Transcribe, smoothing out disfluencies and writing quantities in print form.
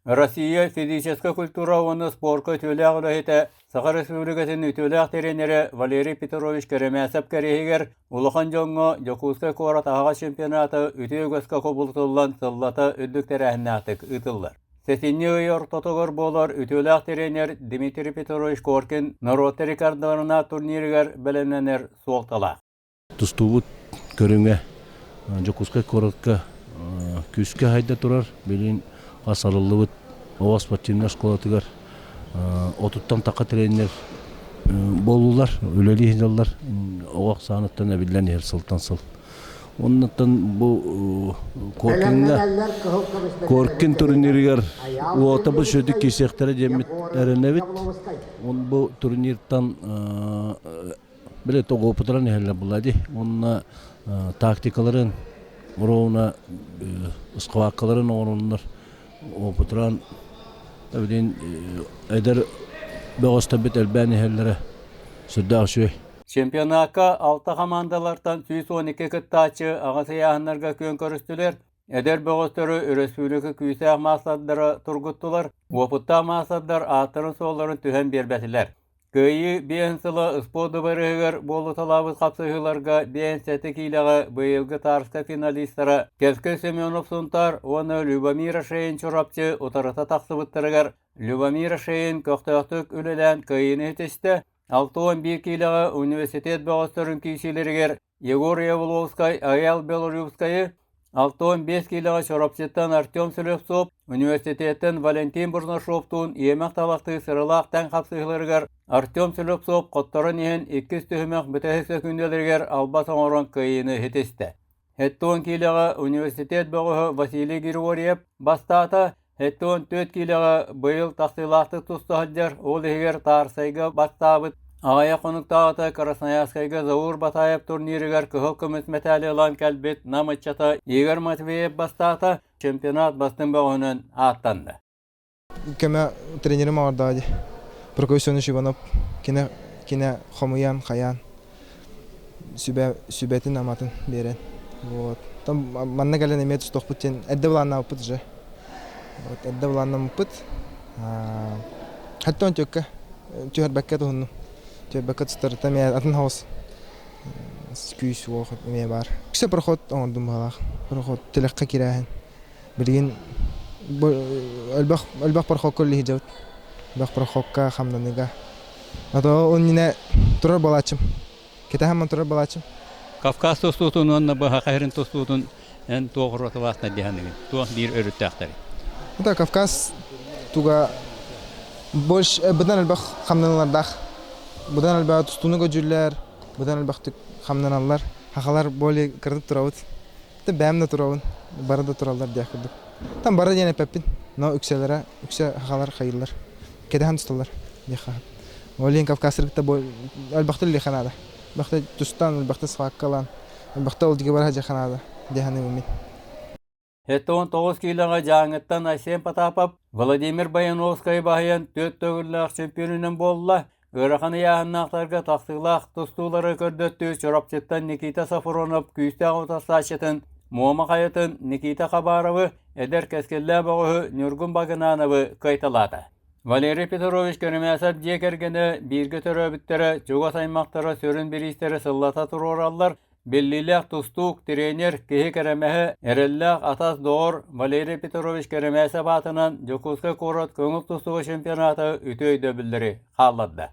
Россия физическая культура оны спорка төләғ үләйті Сақар Республикасын ütөләғ теренері Валерий Петрович Керемәсіп кәрегер Улахан жоңға Жокускай Корат аға чемпионаты үті өгөскі қобылтылан сыллата үддіктер әхнәтік үтілдір. Сесинне ұйыр тотығыр болар ütөләғ теренер Дмитрий Петрович Коркин народты рекордlarına турниргер бәлемленер суолталақ. Тұстуғыт көріңе Жокускай Коратқа күске хайда тұрар, белін асарылы бұд, оғас спортивный школатығар, отыттан тақа тренер болулар, өлелі хизалар, оғақ сағынаттан әбілден ер сылтан сыл. Оннаттан бұл Коркин турниргер оғата бұл шөдік кесектері жемет әрінәвет. Бұл турниртан білет оғы опытыран әлі бұлады. Онына тактикаларын, Уровна ысқываққаларын оғырынлар опытыран әдір бөғыста бет әлбәні әллері сүрді ашуы. Чемпионатқа 6 командалардан 112 кыттачы ағасы яғынларға көн көрістілер. Әдер бөғыстары республика күйсәқ мақсаддары тұрғыттылар. Опытта мақсаддар аттырын соларын түхен бербәтілер. Көйі бейін сылы спорды барығығыр болы талабыз қапсығыларға бейін сәті кейліға бұйылғы тарысқа финалистері Кәскі Семенов сұнтар, оны Любомира Шейін чұрапчы ұтарыта тақсыбыттырығыр. Любомира Шейін көқтіқтік үлілән көйіні етесті. 6-11 кейліға университет бағыстырын кейшілергер Егор Евловскай, Аял Белорюбскайы 6-15 кейліға чұрапчыттан Артем Сөлепсоп, университеттен Валентин Бурнашовтун емек талақты сырылақтан қапсығылырғар Артем Сөлепсоп қоттарын ен 2 түхімек бүтәхісі күнделергер албасан орын көйіні хетесті. Хеттон кейліға университет бағығы Василий Григорьев бастата, Хеттон 4 кейліға бұйыл тақсылақты тұстығыджар, ол егер тарсайға бастабыт. Ағая қонықтағыты Красноярскайға Заур Батаев турнирігер күхіл күміс мәтәлі лан кәлбет намытчата Егер Матвеев бастағыты чемпионат бастың бағының аттанды. Кәмә тренерім ауырдағыды. Прокоссионы Шиванов, кене Хомуян, Хаян, сүбәтін аматын берен. Там манна кәлін емет ұстық бұттен әдді бұланна ұпыт жа. Әдді бұланна ұпыт. Хәтті он төкке, түйір бәкке тұхынну. Бәкет старта мен атын хаус күйс уақыт мен бар. Кіші проход оңырдым бағалақ. Проход тіліққа керәйін. Білген әлбақ проход көлі хиджауд. Әлбақ проходқа қамданыға. Он нені тұрар балачым. Кета хаман тұрар балачым. Кавказ тостуытын, онына бұға қайрын тостуытын ән тоғыраты васына дегенігін. Тоғын дейір өрітті ақтары. Кавказ туға больш бұдан әлбақ қамданылардақ. Бұдан әлбәғі тұстуыны көжілер, бұдан әлбәқті қамнаналар, хақалар болы кірдіп тұрауыд. Бәмді тұрауын, бары да тұралар дияқ күрдік. Там бары дейін әпәппін, но үкселері, үксе хақалар қайылар. Кедехан тұсталар дияққа. Олейін Кавказырықта әлбәқті лейханады. Әлбәқті тұстан, әлбәқті сықаққалан, әлбәқті ол деге бар хажақанады дияқаны өмет. Хетті 19 кейліға жаңыттан Асен Потапов, Владимир Баяновскай бағыян 4 төгірліғ чемпионынан болыла. Өрақаны яғыннақтарға тақсығлақ тұстулары көрдөтті чорапчыттан Никита Сафронов күйістәғ отасачытын, Муама қайытын Никита Қабаровы, әдер кәскелі бағығы Нюргун Багынановы қайталады. Валерий Петрович көрімәсіп жекергені біргі түрі біттері, жоға саймақтары сөрін берістері сыллата тұр оралар, Беллиләк тұстук тренер кеһи кәрәмәһе әрелләк атас доор Валерий Петрович кәрәмәсі батынан Жокускай Корот көңіл тұстуғы чемпионаты үтөйді білдірі қалладды.